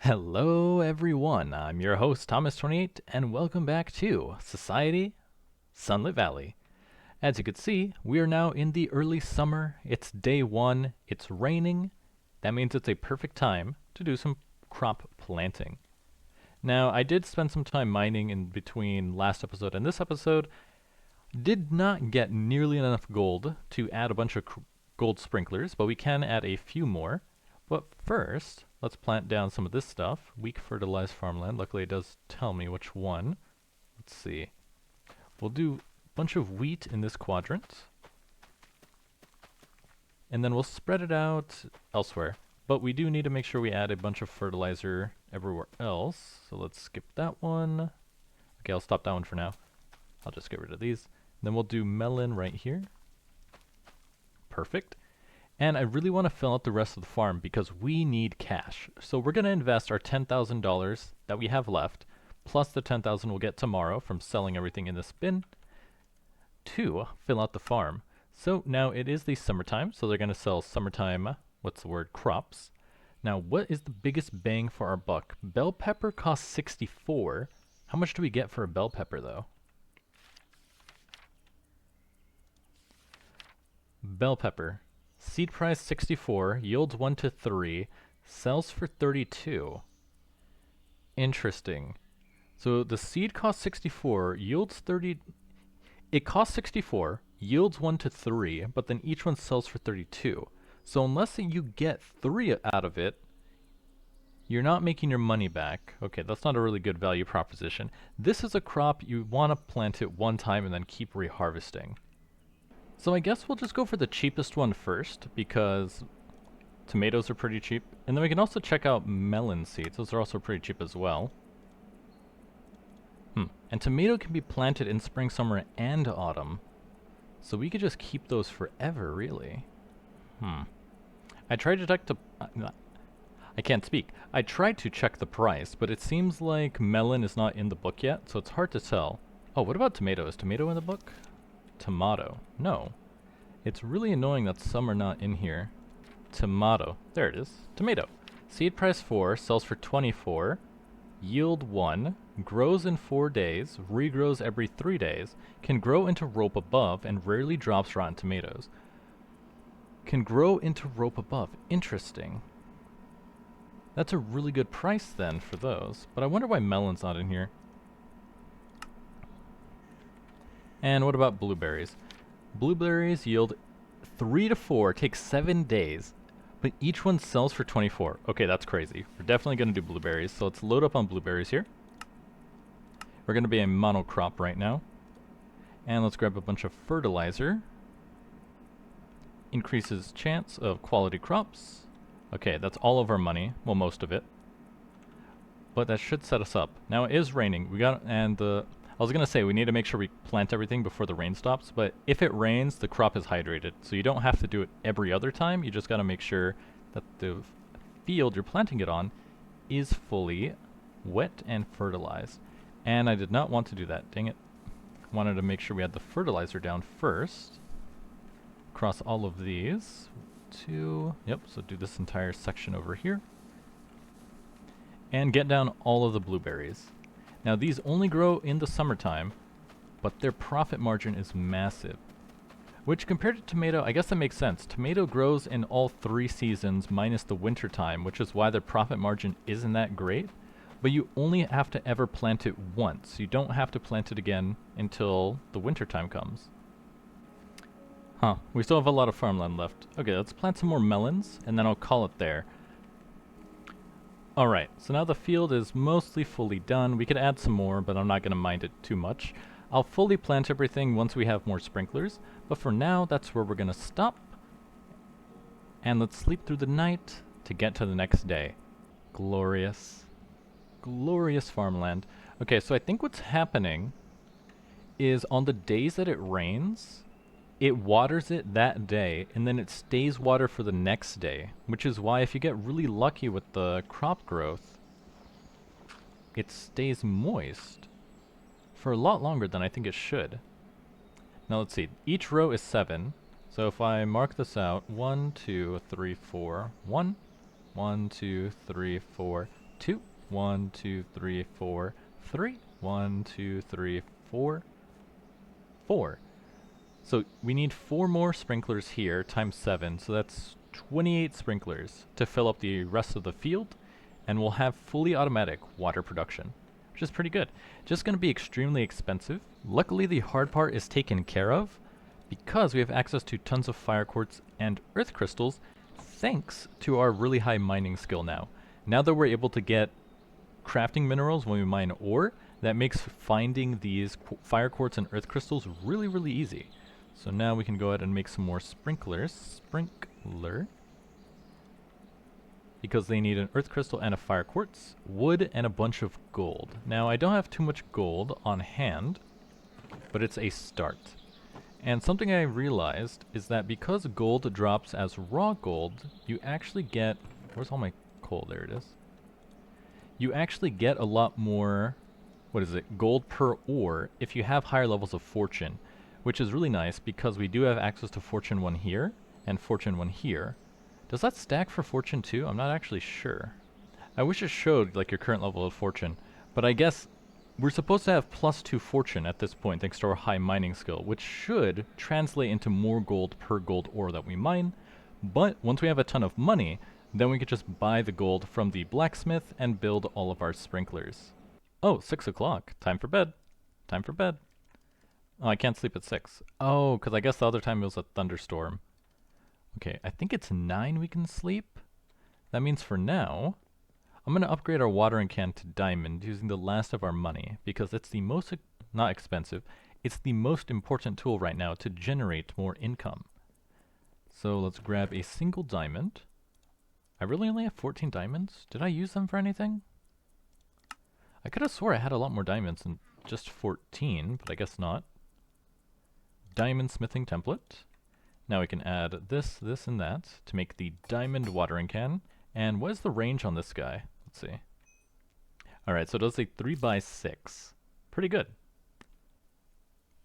Hello everyone, I'm your host Thomas28 and welcome back to Society Sunlit Valley. As you can see, we are now in the early summer, it's day 1, it's raining, that means it's a perfect time to do some crop planting. Now I did spend some time mining in between last episode and this episode, did not get nearly enough gold to add a bunch of gold sprinklers, but we can add a few more. But first, let's plant down some of this stuff. Weak fertilized farmland. Luckily it does tell me which one. Let's see. We'll do a bunch of wheat in this quadrant. And then we'll spread it out elsewhere. But we do need to make sure we add a bunch of fertilizer everywhere else. So let's skip that one. Okay, I'll stop that one for now. I'll just get rid of these. Then we'll do melon right here. Perfect. And I really want to fill out the rest of the farm because we need cash. So we're going to invest our $10,000 that we have left, plus the $10,000 we'll get tomorrow from selling everything in this bin, to fill out the farm. So now it is the summertime, so they're going to sell summertime, crops. Now what is the biggest bang for our buck? Bell pepper costs 64. How much do we get for a bell pepper though? Bell pepper. Seed price 64, yields 1 to 3, sells for 32. Interesting. So the seed costs 64, yields 30. It costs 64, yields 1 to 3, but then each one sells for 32. So unless you get 3 out of it, you're not making your money back. Okay, that's not a really good value proposition. This is a crop you want to plant it one time and then keep reharvesting. So I guess we'll just go for the cheapest one first, because tomatoes are pretty cheap. And then we can also check out melon seeds. Those are also pretty cheap as well. And tomato can be planted in spring, summer, and autumn. So we could just keep those forever, really. I tried to check I can't speak. I tried to check the price, but it seems like melon is not in the book yet, so it's hard to tell. Oh, what about tomato? Is tomato in the book? Tomato. No. It's really annoying that some are not in here. Tomato. There it is. Tomato. Seed price 4, sells for 24, yield 1, grows in 4 days, regrows every 3 days, can grow into rope above, and rarely drops rotten tomatoes. Can grow into rope above. Interesting. That's a really good price then for those, but I wonder why melon's not in here. And what about blueberries? Blueberries yield 3 to 4, takes 7 days, but each one sells for 24. Okay, that's crazy. We're definitely going to do blueberries, so let's load up on blueberries here. We're going to be a monocrop right now. And let's grab a bunch of fertilizer. Increases chance of quality crops. Okay, that's all of our money. Well, most of it. But that should set us up. Now it is raining. I was going to say, we need to make sure we plant everything before the rain stops, but if it rains, the crop is hydrated. So you don't have to do it every other time, you just got to make sure that the field you're planting it on is fully wet and fertilized. And I did not want to do that, dang it. Wanted to make sure we had the fertilizer down first. Across all of these. Yep, so do this entire section over here. And get down all of the blueberries. Now these only grow in the summertime, but their profit margin is massive. Which compared to tomato, I guess that makes sense. Tomato grows in all 3 seasons minus the winter time, which is why their profit margin isn't that great. But you only have to ever plant it once. You don't have to plant it again until the winter time comes. We still have a lot of farmland left. Okay, let's plant some more melons, and then I'll call it there. Alright, so now the field is mostly fully done. We could add some more, but I'm not going to mind it too much. I'll fully plant everything once we have more sprinklers, but for now, that's where we're going to stop. And let's sleep through the night to get to the next day. Glorious. Glorious farmland. Okay, so I think what's happening is on the days that it rains, it waters it that day, and then it stays water for the next day, which is why if you get really lucky with the crop growth, it stays moist for a lot longer than I think it should. Now let's see, each row is 7, so if I mark this out, 1, 2, 3, 4, 1, 1, 2, 3, 4, 2. 1, 2, 3, 4, 3. 1, 2, 3, 4, 4. So we need 4 more sprinklers here times 7, so that's 28 sprinklers to fill up the rest of the field, and we'll have fully automatic water production, which is pretty good. Just going to be extremely expensive. Luckily the hard part is taken care of because we have access to tons of fire quartz and earth crystals thanks to our really high mining skill now. Now that we're able to get crafting minerals when we mine ore, that makes finding these fire quartz and earth crystals really, really easy. So now we can go ahead and make some more sprinklers. Sprinkler. Because they need an earth crystal and a fire quartz, wood, and a bunch of gold. Now I don't have too much gold on hand, but it's a start. And something I realized is that because gold drops as raw gold, you actually get... Where's all my coal? There it is. You actually get a lot more, what is it, gold per ore if you have higher levels of fortune, which is really nice because we do have access to fortune 1 here and fortune 1 here. Does that stack for fortune 2? I'm not actually sure. I wish it showed like your current level of fortune, but I guess we're supposed to have +2 fortune at this point thanks to our high mining skill, which should translate into more gold per gold ore that we mine. But once we have a ton of money, then we could just buy the gold from the blacksmith and build all of our sprinklers. Oh, 6 o'clock. Time for bed. Time for bed. Oh, I can't sleep at 6. Oh, because I guess the other time it was a thunderstorm. Okay, I think it's 9 we can sleep. That means for now, I'm going to upgrade our watering can to diamond using the last of our money because it's the most, not expensive, it's the most important tool right now to generate more income. So let's grab a single diamond. I really only have 14 diamonds? Did I use them for anything? I could have swore I had a lot more diamonds than just 14, but I guess not. Diamond smithing template. Now we can add this, this, and that to make the diamond watering can. And what is the range on this guy? Let's see. Alright, so it does a 3x6. Pretty good.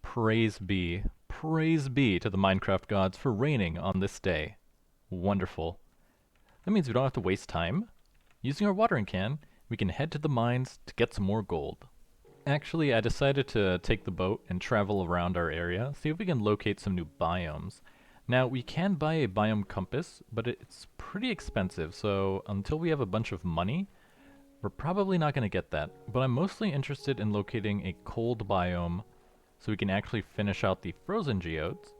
Praise be to the Minecraft gods for raining on this day. Wonderful. That means we don't have to waste time. Using our watering can, we can head to the mines to get some more gold. Actually, I decided to take the boat and travel around our area, see if we can locate some new biomes. Now, we can buy a biome compass, but it's pretty expensive, so until we have a bunch of money, we're probably not going to get that. But I'm mostly interested in locating a cold biome so we can actually finish out the frozen geodes,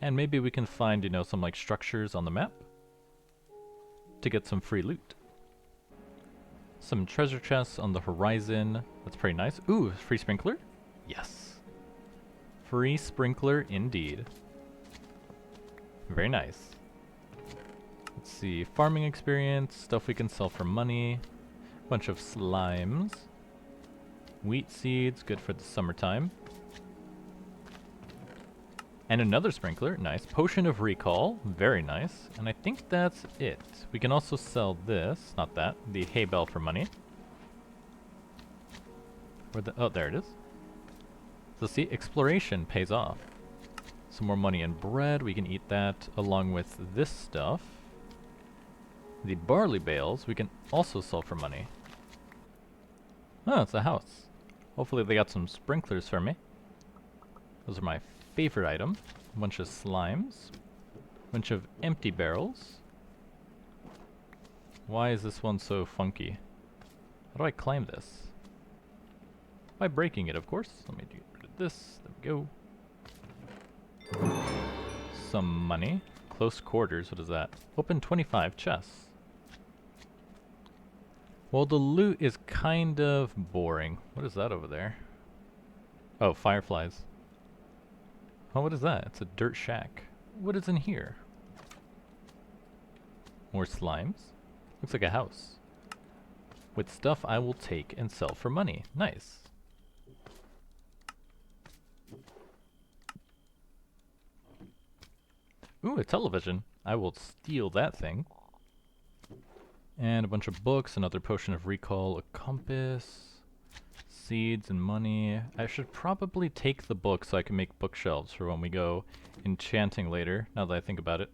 and maybe we can find, you know, some like structures on the map to get some free loot. Some treasure chests on the horizon. That's pretty nice. Ooh, free sprinkler? Yes. Free sprinkler indeed. Very nice. Let's see. Farming experience. Stuff we can sell for money. Bunch of slimes. Wheat seeds. Good for the summertime. And another sprinkler. Nice. Potion of recall. Very nice. And I think that's it. We can also sell this. Not that. The hay bale for money. Oh, there it is. So see, exploration pays off. Some more money and bread. We can eat that along with this stuff. The barley bales we can also sell for money. Oh, it's a house. Hopefully they got some sprinklers for me. Those are my favorite item. A bunch of slimes. A bunch of empty barrels. Why is this one so funky? How do I climb this? By breaking it, of course. Let me get rid of this. There we go. Some money. Close quarters. What is that? Open 25 chests. Well, the loot is kind of boring. What is that over there? Oh, fireflies. Oh, what is that? It's a dirt shack. What is in here? More slimes. Looks like a house. With stuff I will take and sell for money. Nice. Ooh, a television. I will steal that thing. And a bunch of books, another potion of recall, a compass, seeds and money. I should probably take the book so I can make bookshelves for when we go enchanting later, now that I think about it.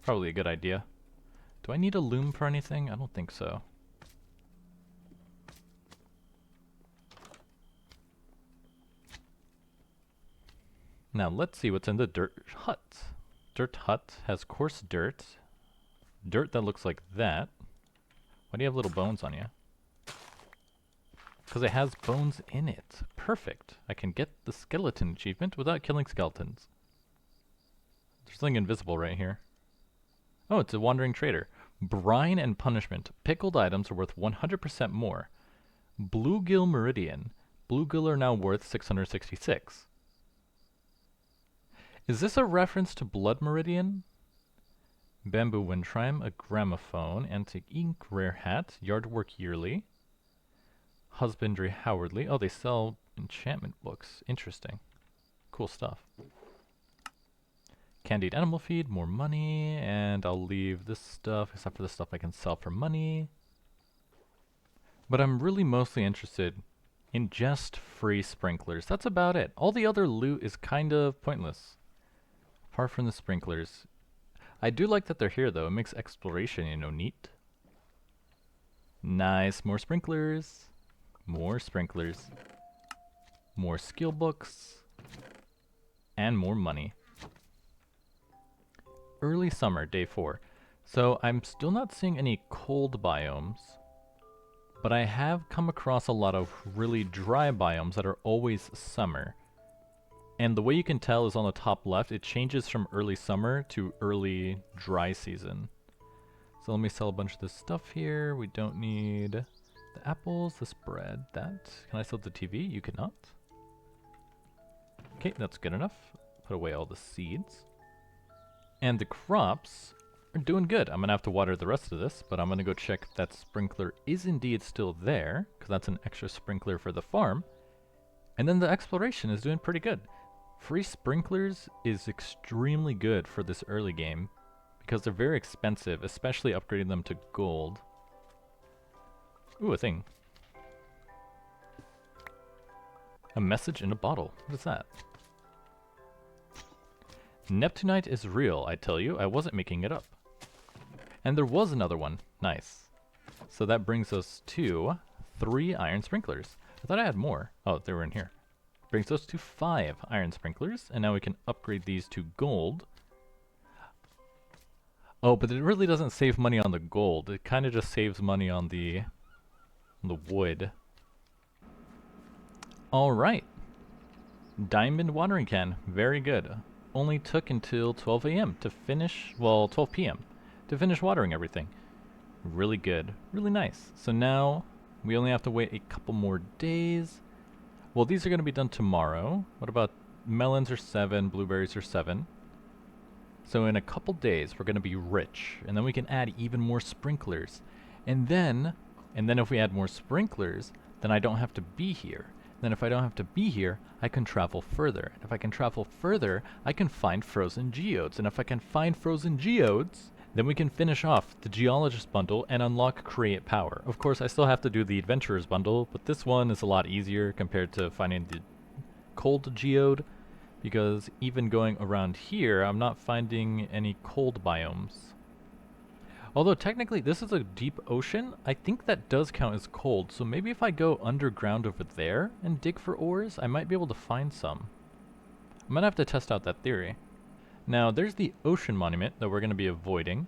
Probably a good idea. Do I need a loom for anything? I don't think so. Now let's see what's in the dirt hut. Dirt hut has coarse dirt. Dirt that looks like that. Why do you have little bones on you? Because it has bones in it. Perfect. I can get the skeleton achievement without killing skeletons. There's something invisible right here. Oh, it's a wandering trader. Brine and punishment. Pickled items are worth 100% more. Bluegill meridian. Bluegill are now worth 666. Is this a reference to Blood Meridian? Bamboo wind chime, a gramophone, antique ink, rare hat, yard work yearly. Husbandry Howardly. Oh, they sell enchantment books. Interesting. Cool stuff. Candied animal feed, more money, and I'll leave this stuff except for the stuff I can sell for money. But I'm really mostly interested in just free sprinklers. That's about it. All the other loot is kind of pointless. Apart from the sprinklers. I do like that they're here though. It makes exploration, you know, neat. Nice. More sprinklers. More sprinklers. More skill books. And more money. Early summer, day 4. So I'm still not seeing any cold biomes. But I have come across a lot of really dry biomes that are always summer. And the way you can tell is on the top left, it changes from early summer to early dry season. So let me sell a bunch of this stuff here. We don't need the apples, this bread, that. Can I sell the TV? You cannot. Okay, that's good enough. Put away all the seeds. And the crops are doing good. I'm going to have to water the rest of this, but I'm going to go check if that sprinkler is indeed still there, because that's an extra sprinkler for the farm. And then the exploration is doing pretty good. Free sprinklers is extremely good for this early game, because they're very expensive, especially upgrading them to gold. Ooh, a thing. A message in a bottle. What is that? Neptunite is real, I tell you. I wasn't making it up. And there was another one. Nice. So that brings us to 3 iron sprinklers. I thought I had more. Oh, they were in here. Brings us to 5 iron sprinklers. And now we can upgrade these to gold. Oh, but it really doesn't save money on the gold. It kind of just saves money on the wood. Alright. Diamond watering can. Very good. Only took until 12 a.m. to finish, well, 12 p.m. to finish watering everything. Really good. Really nice. So now we only have to wait a couple more days. Well, these are going to be done tomorrow. What about melons are 7, blueberries are 7. So in a couple days we're going to be rich, and then we can add even more sprinklers. And then if we add more sprinklers, then I don't have to be here. Then if I don't have to be here, I can travel further. And if I can travel further, I can find frozen geodes. And if I can find frozen geodes, then we can finish off the geologist bundle and unlock create power. Of course, I still have to do the adventurers bundle, but this one is a lot easier compared to finding the cold geode, because even going around here, I'm not finding any cold biomes. Although technically this is a deep ocean, I think that does count as cold, so maybe if I go underground over there and dig for ores, I might be able to find some. I'm gonna have to test out that theory. Now there's the ocean monument that we're gonna be avoiding,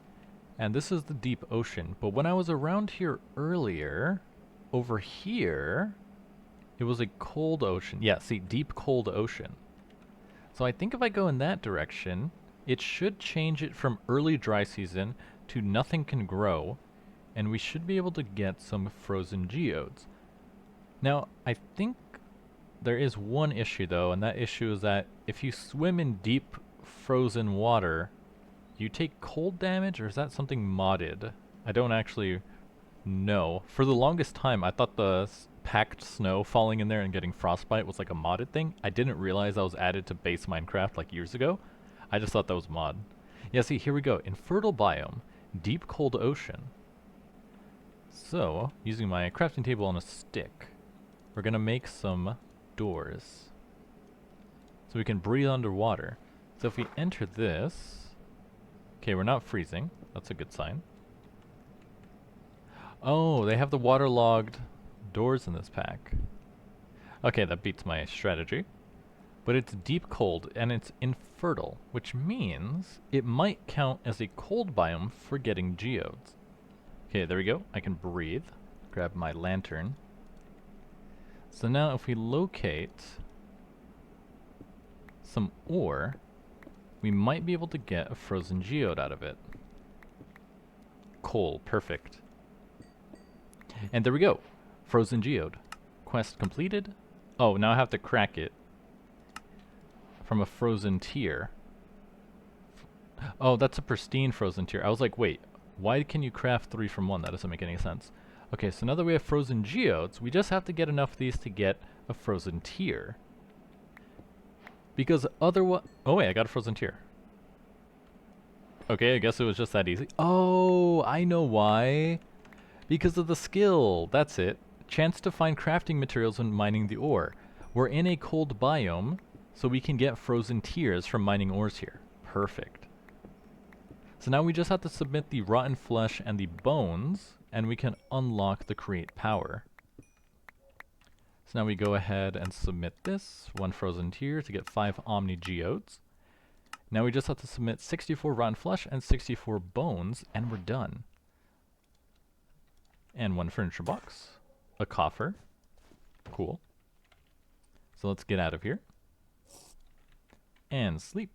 and this is the deep ocean, but when I was around here earlier, over here, it was a cold ocean. Yeah, see, deep cold ocean. So I think if I go in that direction, it should change it from early dry season to nothing can grow, and we should be able to get some frozen geodes. Now, I think there is one issue though, and that issue is that if you swim in deep frozen water, you take cold damage, or is that something modded? I don't actually know. For the longest time, I thought the packed snow falling in there and getting frostbite was like a modded thing. I didn't realize that was added to base Minecraft like years ago. I just thought that was mod. Yeah, see, here we go. Infertile biome. Deep cold ocean. So, using my crafting table on a stick, we're gonna make some doors. So we can breathe underwater. So if we enter this... Okay, we're not freezing. That's a good sign. Oh, they have the waterlogged doors in this pack. Okay, that beats my strategy. but it's deep cold and it's infertile, which means it might count as a cold biome for getting geodes. Okay, there we go. I can breathe. Grab my lantern. So now if we locate some ore, we might be able to get a frozen geode out of it. Coal, perfect. And there we go. Frozen geode. Quest completed. Oh, now I have to crack it from a frozen tier. Oh, that's a pristine frozen tier. I was like, wait, why can you craft 3 from 1? That doesn't make any sense. Okay, so now that we have frozen geodes, we just have to get enough of these to get a frozen tier. Because otherwise... Oh wait, I got a frozen tier. Okay, I guess it was just that easy. Oh, I know why. Because of the skill. That's it. Chance to find crafting materials when mining the ore. We're in a cold biome, so we can get frozen tiers from mining ores here. Perfect. So now we just have to submit the rotten flesh and the bones, and we can unlock the create power. So now we go ahead and submit this, 1 frozen tier to get 5 omni geodes. Now we just have to submit 64 rotten flesh and 64 bones, and we're done. And 1 furniture box. A coffer. Cool. So let's get out of here. And sleep.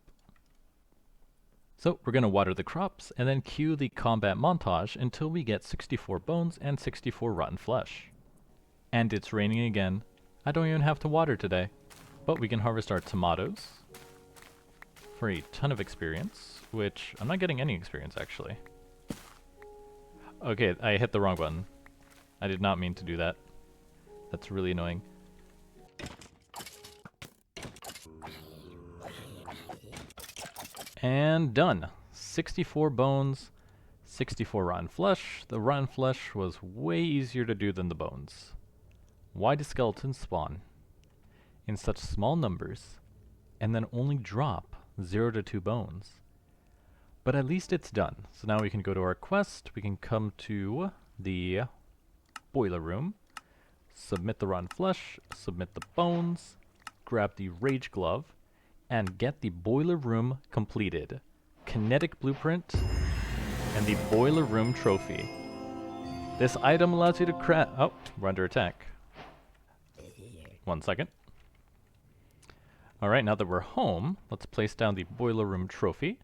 So we're going to water the crops, and then cue the combat montage until we get 64 bones and 64 rotten flesh. And it's raining again. I don't even have to water today. But we can harvest our tomatoes for a ton of experience, which I'm not getting any experience actually. Okay, I hit the wrong button. I did not mean to do that. That's really annoying. And done. 64 bones, 64 rotten flesh. The rotten flesh was way easier to do than the bones. Why do skeletons spawn in such small numbers and then only drop 0 to 2 bones? But at least it's done. So now we can go to our quest. We can come to the boiler room, submit the rotten flesh, submit the bones, grab the rage glove, and get the boiler room completed. Kinetic blueprint and the boiler room trophy. This item allows you to craft... Oh, we're under attack. 1 second. Alright, now that we're home, let's place down the boiler room trophy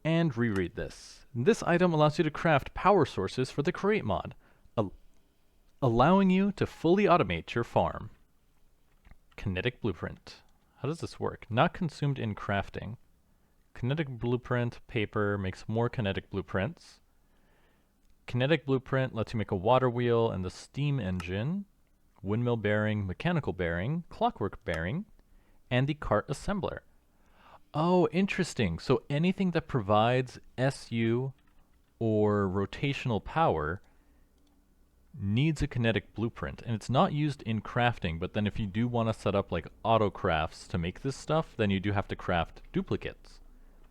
and reread this. This item allows you to craft power sources for the create mod, allowing you to fully automate your farm. Kinetic blueprint. How does this work? Not consumed in crafting. Kinetic blueprint paper makes more kinetic blueprints. Kinetic blueprint lets you make a water wheel and the steam engine, windmill bearing, mechanical bearing, clockwork bearing, and the cart assembler. Oh, interesting. So anything that provides SU or rotational power needs a kinetic blueprint, and it's not used in crafting, but then if you do want to set up like auto crafts to make this stuff, then you do have to craft duplicates.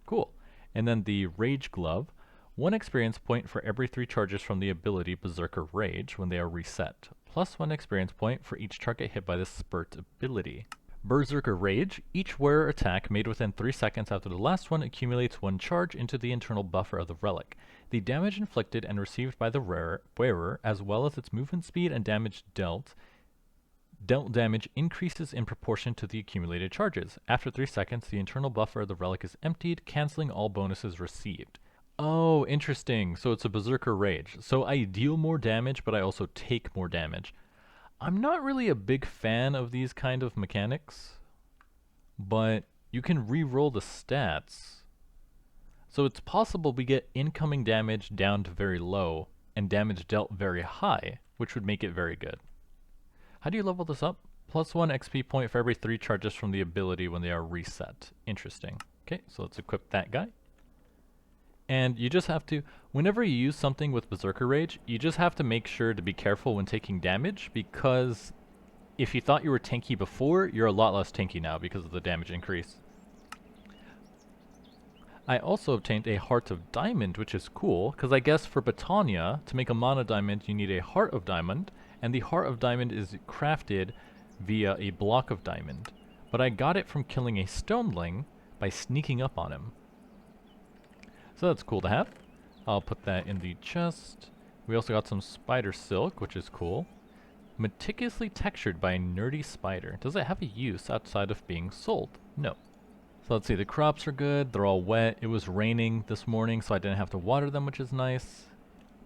Cool. And then the rage glove, 1 experience point for every 3 charges from the ability Berserker Rage when they are reset, plus 1 experience point for each target hit by the spurt ability. Berserker Rage, each wearer attack made within 3 seconds after the last one accumulates 1 charge into the internal buffer of the relic. The damage inflicted and received by the wearer, as well as its movement speed and damage dealt damage increases in proportion to the accumulated charges. After 3 seconds, the internal buffer of the relic is emptied, cancelling all bonuses received. Oh, interesting. So it's a Berserker Rage. So I deal more damage, but I also take more damage. I'm not really a big fan of these kind of mechanics, but you can re-roll the stats. So it's possible we get incoming damage down to very low and damage dealt very high, which would make it very good. How do you level this up? Plus 1 XP point for every 3 charges from the ability when they are reset. Interesting. Okay, so let's equip that guy. And you just have to, whenever you use something with Berserker Rage, you just have to make sure to be careful when taking damage, because if you thought you were tanky before, you're a lot less tanky now because of the damage increase. I also obtained a Heart of Diamond, which is cool, because I guess for Botania, to make a Mono Diamond, you need a Heart of Diamond, and the Heart of Diamond is crafted via a block of diamond, but I got it from killing a stoneling by sneaking up on him. So that's cool to have. I'll put that in the chest. We also got some spider silk, which is cool. Meticulously textured by a nerdy spider. Does it have a use outside of being sold? No. So let's see, the crops are good, they're all wet. It was raining this morning, so I didn't have to water them, which is nice.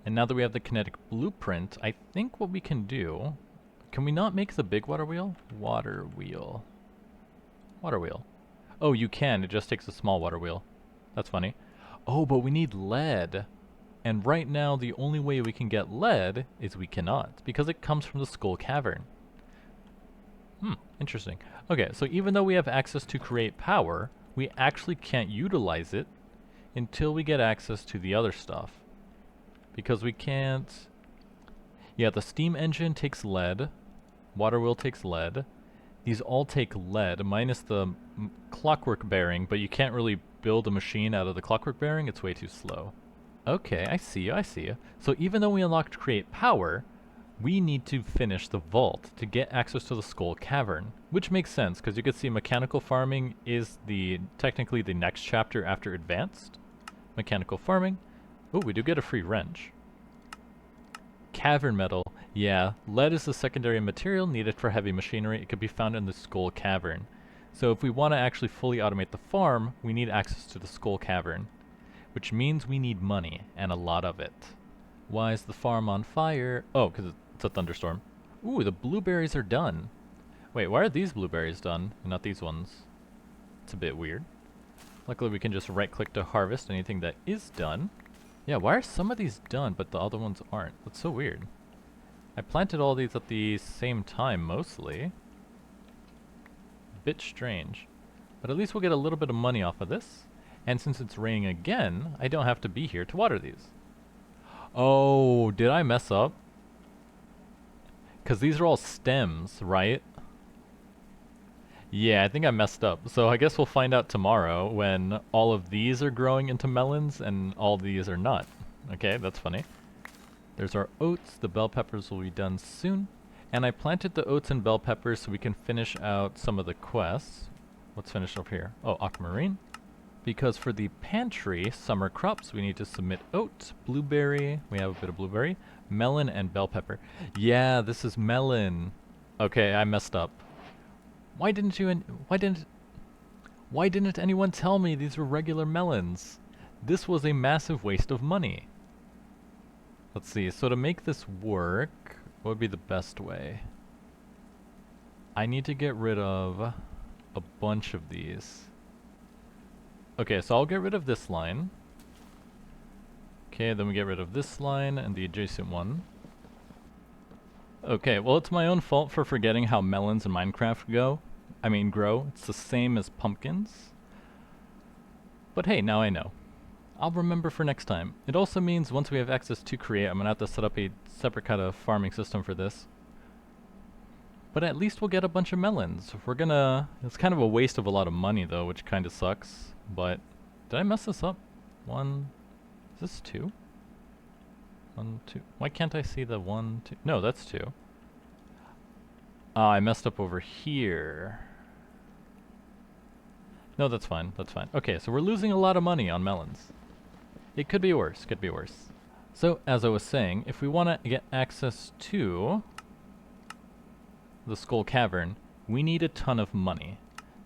And now that we have the kinetic blueprint, I think what we can do... Can we not make the big water wheel? Water wheel. Water wheel. Oh, you can, it just takes a small water wheel. That's funny. Oh, but we need lead. And right now, the only way we can get lead is we cannot, because it comes from the Skull Cavern. Interesting. Okay, so even though we have access to create power, we actually can't utilize it until we get access to the other stuff. Because we can't... Yeah, the steam engine takes lead. Water wheel takes lead. These all take lead, minus the clockwork bearing, but you can't really build a machine out of the clockwork bearing. It's way too slow. Okay, I see you, I see you. So even though we unlocked create power, we need to finish the vault to get access to the Skull Cavern, which makes sense because you can see mechanical farming is technically the next chapter after advanced. Mechanical farming. Oh, we do get a free wrench. Cavern metal. Yeah, lead is the secondary material needed for heavy machinery. It could be found in the Skull Cavern. So if we want to actually fully automate the farm, we need access to the Skull Cavern, which means we need money, and a lot of it. Why is the farm on fire? Oh, because it's a thunderstorm. Ooh, the blueberries are done. Wait, why are these blueberries done and not these ones? It's a bit weird. Luckily we can just right click to harvest anything that is done. Yeah, why are some of these done but the other ones aren't? That's so weird. I planted all these at the same time mostly. Bit strange. But at least we'll get a little bit of money off of this. And since it's raining again, I don't have to be here to water these. Oh, did I mess up? Because these are all stems, right? Yeah, I think I messed up. So I guess we'll find out tomorrow when all of these are growing into melons and all these are not. Okay, that's funny. There's our oats. The bell peppers will be done soon. And I planted the oats and bell peppers so we can finish out some of the quests. What's finished over here? Oh, aquamarine. Because for the pantry summer crops, we need to submit oat, blueberry, we have a bit of blueberry, melon, and bell pepper. Yeah, this is melon. Okay, I messed up. Why didn't anyone tell me these were regular melons? This was a massive waste of money. Let's see, so to make this work, what would be the best way? I need to get rid of a bunch of these. Okay, so I'll get rid of this line. Okay, then we get rid of this line and the adjacent one. Okay, well it's my own fault for forgetting how melons in Minecraft grow. It's the same as pumpkins. But hey, now I know. I'll remember for next time. It also means once we have access to create, I'm gonna have to set up a separate kind of farming system for this. But at least we'll get a bunch of melons. It's kind of a waste of a lot of money though, which kind of sucks. But, did I mess this up? One, is this 2? 1, 2, why can't I see the 1, 2? No, that's 2. I messed up over here. No, that's fine, that's fine. Okay, so we're losing a lot of money on melons. It could be worse, could be worse. So, as I was saying, if we want to get access to the Skull Cavern, we need a ton of money.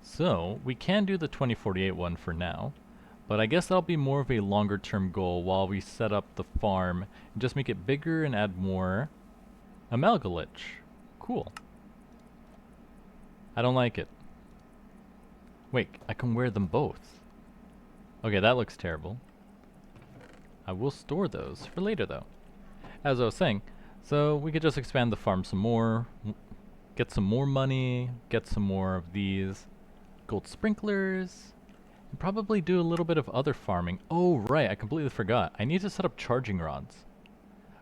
So, we can do the 2048 one for now, but I guess that'll be more of a longer term goal while we set up the farm and just make it bigger and add more amalgalich. Cool. I don't like it. Wait, I can wear them both. Okay, that looks terrible. I will store those for later though. As I was saying, so we could just expand the farm some more, get some more money, get some more of these gold sprinklers, and probably do a little bit of other farming. Oh right, I completely forgot. I need to set up charging rods.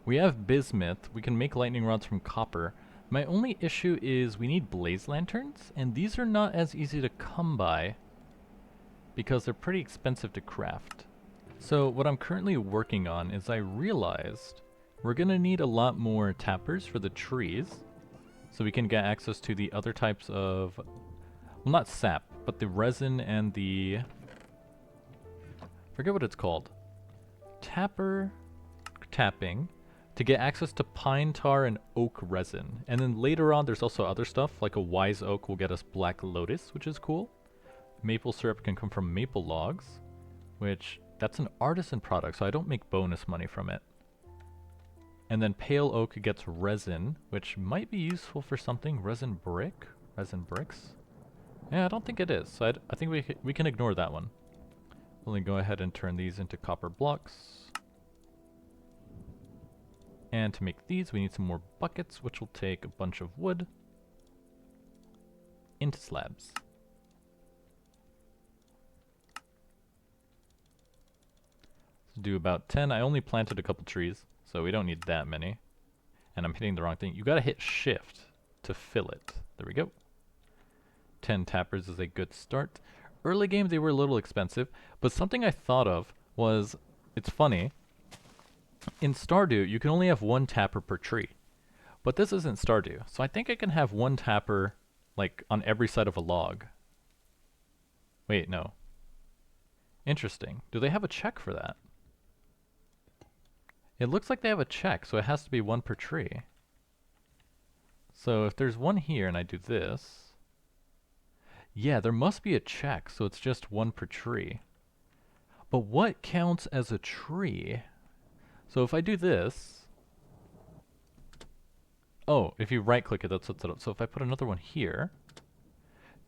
We have bismuth, we can make lightning rods from copper. My only issue is we need blaze lanterns, and these are not as easy to come by because they're pretty expensive to craft. So what I'm currently working on is I realized we're gonna need a lot more tappers for the trees. so we can get access to the other types of, well, not sap, but the resin and the, forget what it's called, tapping, to get access to pine tar and oak resin. And then later on there's also other stuff, like a wise oak will get us black lotus, which is cool. Maple syrup can come from maple logs, which, that's an artisan product, so I don't make bonus money from it. And then pale oak gets resin, which might be useful for something. Resin brick? Resin bricks? Yeah, I don't think it is, so I think we can ignore that one. We'll then go ahead and turn these into copper blocks. And to make these, we need some more buckets, which will take a bunch of wood into slabs. Let's do about 10. I only planted a couple trees, so we don't need that many. And I'm hitting the wrong thing. You gotta hit shift to fill it. There we go. 10 tappers is a good start. Early game they were a little expensive, but something I thought of was, it's funny, in Stardew you can only have one tapper per tree. But this isn't Stardew, so I think I can have one tapper like on every side of a log. Wait, no. Interesting. Do they have a check for that? It looks like they have a check, so it has to be one per tree. So if there's one here and I do this, yeah, there must be a check, so it's just one per tree. But what counts as a tree? So if I do this, oh, if you right click it, that's what's it up. So if I put another one here,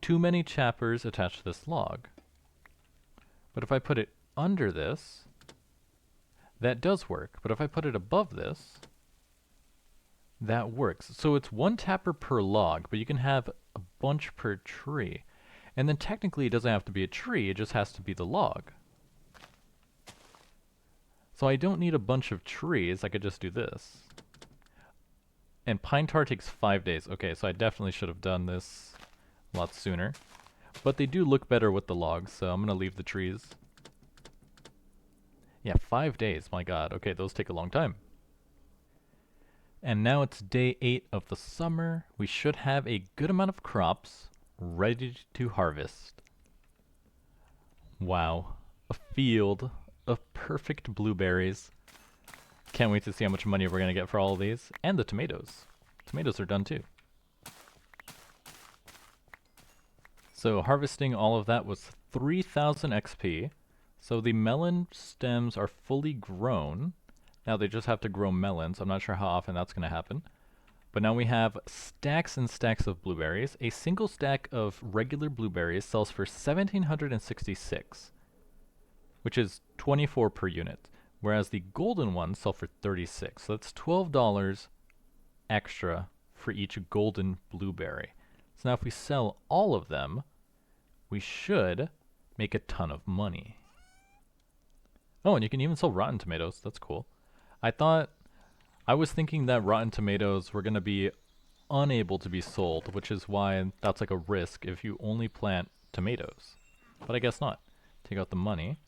too many tappers attached to this log. But if I put it under this, that does work. But if I put it above this, that works. So it's one tapper per log, but you can have a bunch per tree. And then technically it doesn't have to be a tree, it just has to be the log. So I don't need a bunch of trees, I could just do this. And pine tar takes 5 days. Okay, so I definitely should have done this a lot sooner. But they do look better with the logs, so I'm gonna leave the trees. Yeah, 5 days, my god. Okay, those take a long time. And now it's day 8 of the summer. We should have a good amount of crops ready to harvest. Wow, a field of perfect blueberries. Can't wait to see how much money we're gonna get for all of these. And the tomatoes. Tomatoes are done too. So harvesting all of that was 3,000 XP. So the melon stems are fully grown. Now they just have to grow melons. I'm not sure how often that's going to happen. But now we have stacks and stacks of blueberries. A single stack of regular blueberries sells for 1,766, which is 24 per unit. Whereas the golden ones sell for 36. So that's $12 extra for each golden blueberry. So now if we sell all of them, we should make a ton of money. Oh, and you can even sell rotten tomatoes. That's cool. I was thinking that rotten tomatoes were going to be unable to be sold, which is why that's like a risk if you only plant tomatoes. But I guess not. Take out the money.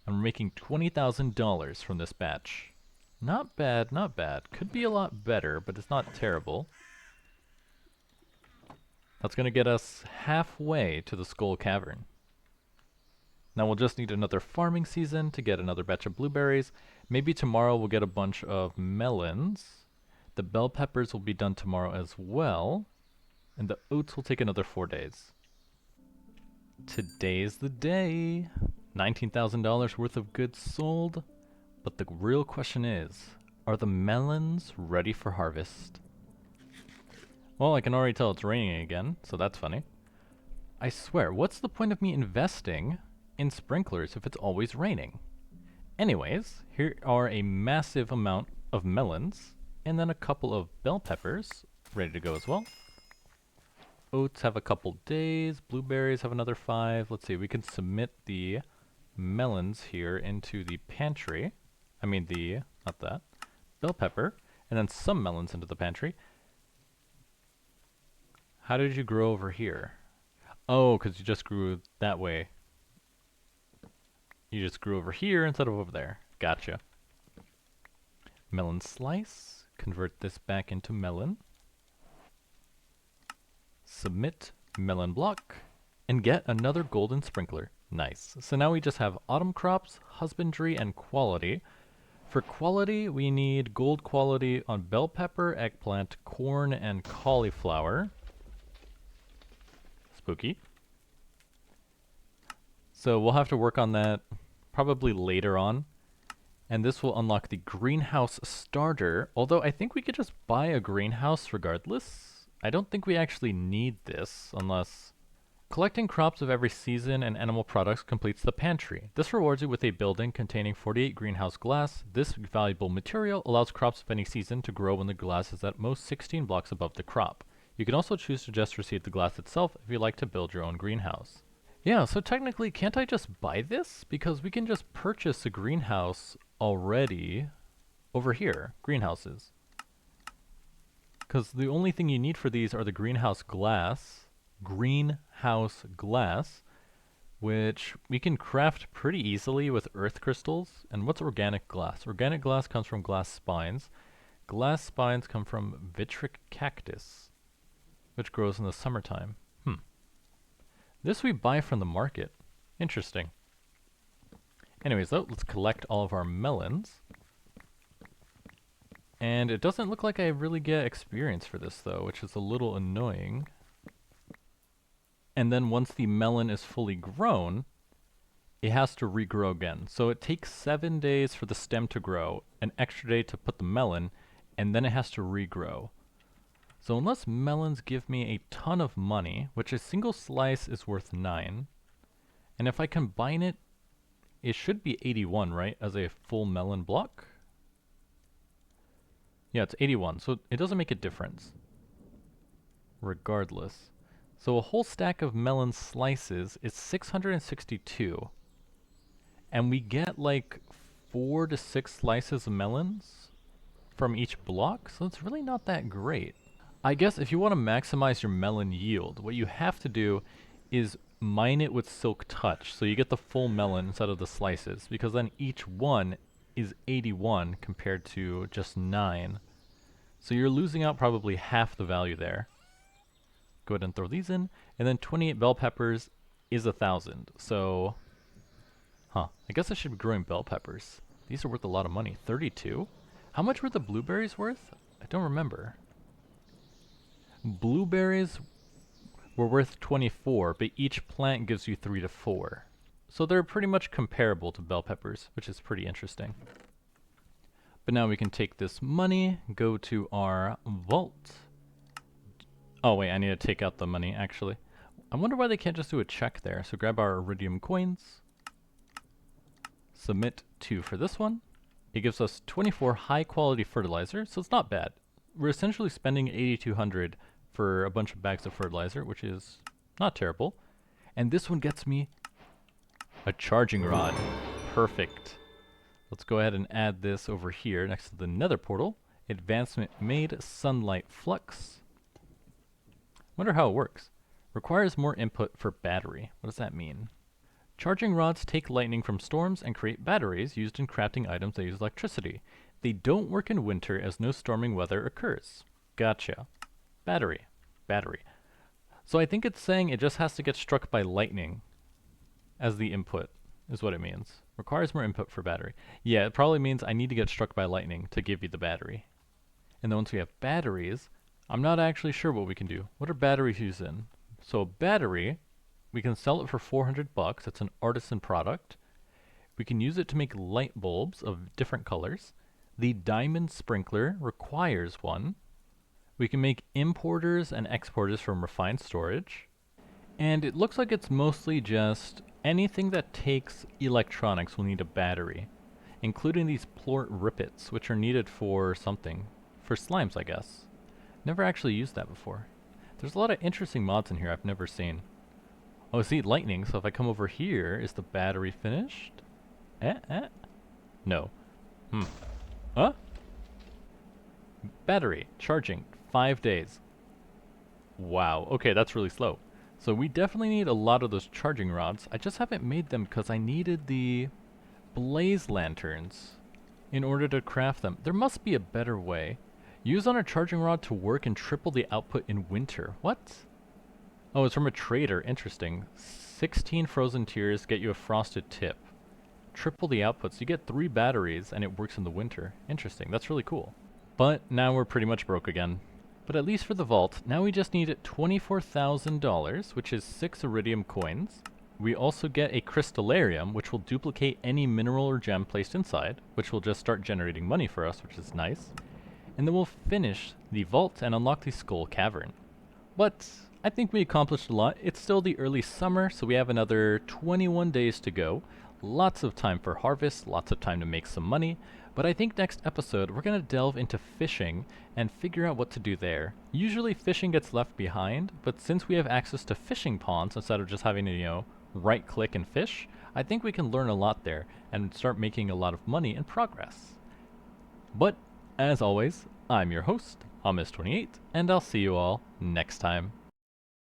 And we're making $20,000 from this batch. Not bad, not bad. Could be a lot better, but it's not terrible. That's going to get us halfway to the Skull Cavern. Now we'll just need another farming season to get another batch of blueberries. Maybe tomorrow we'll get a bunch of melons. The bell peppers will be done tomorrow as well. And the oats will take another 4 days. Today's the day. $19,000 worth of goods sold. But the real question is, are the melons ready for harvest? Well, I can already tell it's raining again, so that's funny. I swear, what's the point of me investing in sprinklers if it's always raining? Anyways, here are a massive amount of melons, and then a couple of bell peppers ready to go as well. Oats have a couple days, blueberries have another 5. Let's see, we can submit the melons here into the pantry. I mean not that, bell pepper, and then some melons into the pantry. How did you grow over here? Oh, because you just grew that way. You just grew over here instead of over there. Gotcha. Melon slice. Convert this back into melon. Submit melon block, and get another golden sprinkler. Nice. So now we just have autumn crops, husbandry, and quality. For quality, we need gold quality on bell pepper, eggplant, corn, and cauliflower. Spooky. So we'll have to work on that probably later on. And this will unlock the greenhouse starter, although I think we could just buy a greenhouse regardless. I don't think we actually need this unless... Collecting crops of every season and animal products completes the pantry. This rewards you with a building containing 48 greenhouse glass. This valuable material allows crops of any season to grow when the glass is at most 16 blocks above the crop. You can also choose to just receive the glass itself if you like to build your own greenhouse. Yeah, so technically, can't I just buy this? Because we can just purchase a greenhouse already over here. Greenhouses. Because the only thing you need for these are the greenhouse glass, which we can craft pretty easily with earth crystals. And what's organic glass? Organic glass comes from glass spines. Glass spines come from vitric cactus, which grows in the summertime. This we buy from the market. Interesting. Anyways, though, let's collect all of our melons. And it doesn't look like I really get experience for this, though, which is a little annoying. And then once the melon is fully grown, it has to regrow again. So it takes 7 days for the stem to grow, an extra day to put the melon, and then it has to regrow. So unless melons give me a ton of money, which a single slice is worth 9, and if I combine it, it should be 81, right, as a full melon block? Yeah, it's 81, so it doesn't make a difference, regardless. So a whole stack of melon slices is 662, and we get like 4 to 6 slices of melons from each block, so it's really not that great. I guess if you want to maximize your melon yield, what you have to do is mine it with Silk Touch, so you get the full melon instead of the slices, because then each one is 81 compared to just 9. So you're losing out probably half the value there. Go ahead and throw these in, and then 28 bell peppers is 1,000, so... I guess I should be growing bell peppers. These are worth a lot of money. 32? How much were the blueberries worth? I don't remember. Blueberries were worth 24, but each plant gives you 3 to 4. So they're pretty much comparable to bell peppers, which is pretty interesting. But now we can take this money, go to our vault. Oh wait, I need to take out the money, actually. I wonder why they can't just do a check there. So grab our iridium coins. Submit 2 for this one. It gives us 24 high quality fertilizer, so it's not bad. We're essentially spending 8,200 for a bunch of bags of fertilizer, which is not terrible. And this one gets me a charging rod. Perfect. Let's go ahead and add this over here next to the nether portal. Advancement made, sunlight flux. Wonder how it works. Requires more input for battery. What does that mean? Charging rods take lightning from storms and create batteries used in crafting items that use electricity. They don't work in winter as no storming weather occurs. Gotcha. Battery. So I think it's saying it just has to get struck by lightning as the input, is what it means. Requires more input for battery. Yeah, it probably means I need to get struck by lightning to give you the battery. And then once we have batteries, I'm not actually sure what we can do. What are batteries used in? So a battery, we can sell it for 400 bucks. It's an artisan product. We can use it to make light bulbs of different colors. The diamond sprinkler requires one. We can make importers and exporters from refined storage. And it looks like it's mostly just anything that takes electronics will need a battery, including these plort rippets, which are needed for something. For slimes, I guess. Never actually used that before. There's a lot of interesting mods in here I've never seen. Oh, see, lightning, so if I come over here, is the battery finished? No. Huh? Battery, charging, 5 days. Wow, okay, that's really slow. So we definitely need a lot of those charging rods. I just haven't made them because I needed the blaze lanterns in order to craft them. There must be a better way. Use on a charging rod to work and triple the output in winter. What? Oh, it's from a trader. Interesting. 16 frozen tears get you a frosted tip. Triple the output, so you get 3 batteries and it works in the winter. Interesting. That's really cool. But now we're pretty much broke again. But at least for the vault, now we just need $24,000, which is 6 iridium coins. We also get a crystallarium, which will duplicate any mineral or gem placed inside, which will just start generating money for us, which is nice. And then we'll finish the vault and unlock the skull cavern. But I think we accomplished a lot. It's still the early summer, so we have another 21 days to go. Lots of time for harvest, lots of time to make some money. But I think next episode we're going to delve into fishing and figure out what to do there. Usually fishing gets left behind, but since we have access to fishing ponds instead of just having to, right click and fish, I think we can learn a lot there and start making a lot of money and progress. But as always, I'm your host, Hummus28, and I'll see you all next time.